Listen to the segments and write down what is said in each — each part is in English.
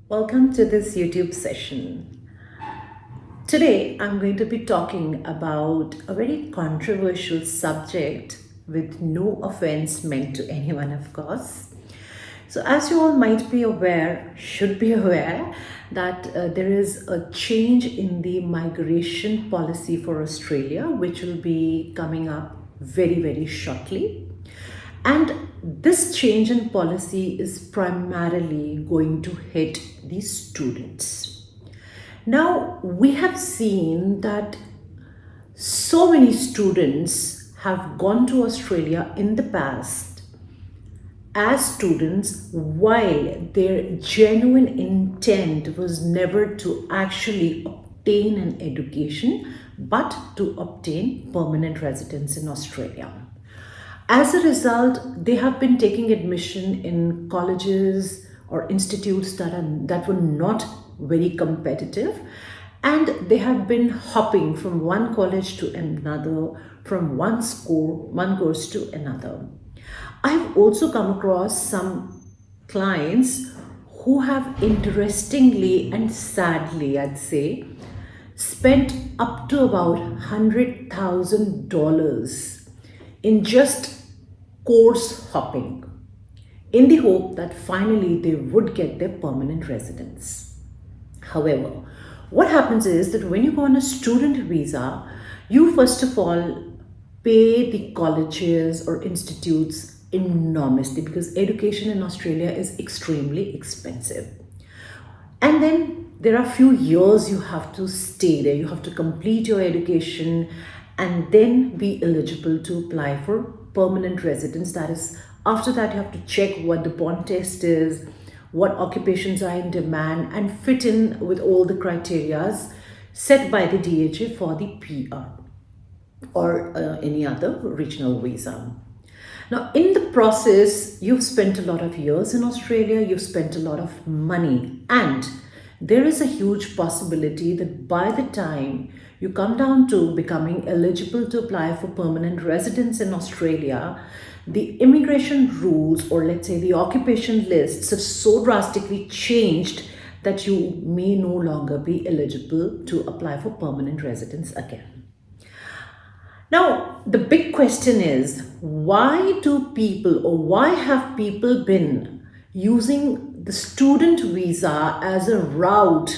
Welcome to this YouTube session. Today I'm going to be talking about a very controversial subject with no offense meant to anyone, of course. So, as you all might be aware, should be aware, that there is a change in the migration policy for Australia, which will be coming up very, very shortly. And this change in policy is primarily going to hit the students. Now, we have seen that so many students have gone to Australia in the past as students while their genuine intent was never to actually obtain an education but to obtain permanent residence in Australia. As a result, they have been taking admission in colleges or institutes that were not very competitive, and they have been hopping from one college to another, from one course to another. I've also come across some clients who have interestingly and sadly, I'd say, spent up to about $100,000 in just course hopping in the hope that finally they would get their permanent residence. However, what happens is that when you go on a student visa, you first of all pay the colleges or institutes enormously because education in Australia is extremely expensive. And then there are a few years you have to stay there, you have to complete your education and then be eligible to apply for permanent residence. That is, after that you have to check what the bond test is, what occupations are in demand, and fit in with all the criteria set by the DHA for the PR or any other regional visa. Now, in the process, you've spent a lot of years in Australia, you've spent a lot of money, and there is a huge possibility that by the time you come down to becoming eligible to apply for permanent residence in Australia, the immigration rules, or let's say the occupation lists, have so drastically changed that you may no longer be eligible to apply for permanent residence again. Now, the big question is, why have people been using the student visa as a route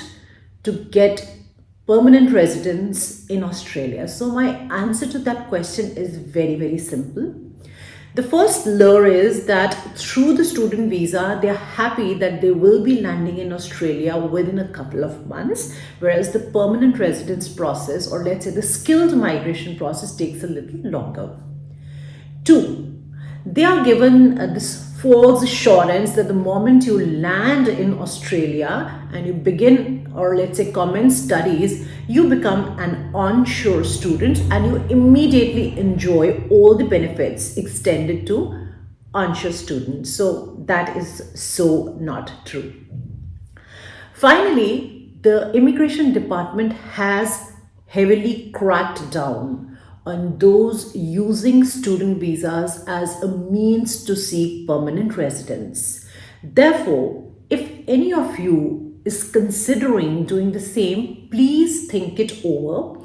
to get permanent residence in Australia? So my answer to that question is very, very simple. The first lure is that through the student visa, they're happy that they will be landing in Australia within a couple of months, whereas the permanent residence process, or let's say the skilled migration process, takes a little longer. Two, they are given this false assurance that the moment you land in Australia and you begin, or let's say commence studies, you become an onshore student and you immediately enjoy all the benefits extended to onshore students. So that is so not true. Finally, the immigration department has heavily cracked down on those using student visas as a means to seek permanent residence. Therefore, if any of you is considering doing the same, please think it over.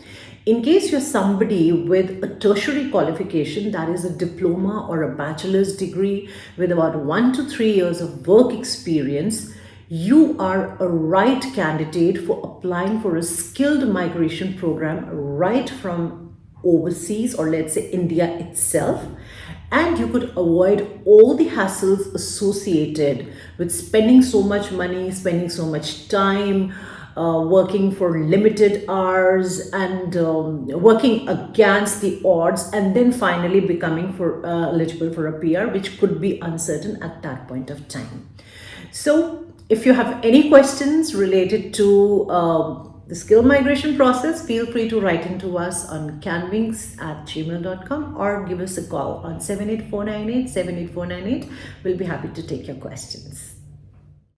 In case you're somebody with a tertiary qualification, that is a diploma or a bachelor's degree with about 1 to 3 years of work experience, you are a right candidate for applying for a skilled migration program right from overseas, or let's say India itself, and you could avoid all the hassles associated with spending so much money, spending so much time, working for limited hours, and working against the odds, and then finally becoming eligible for a PR, which could be uncertain at that point of time. So if you have any questions related to the skill migration process, feel free to write into us on CaanWings@gmail.com or give us a call on 78498 78498. We'll be happy to take your questions.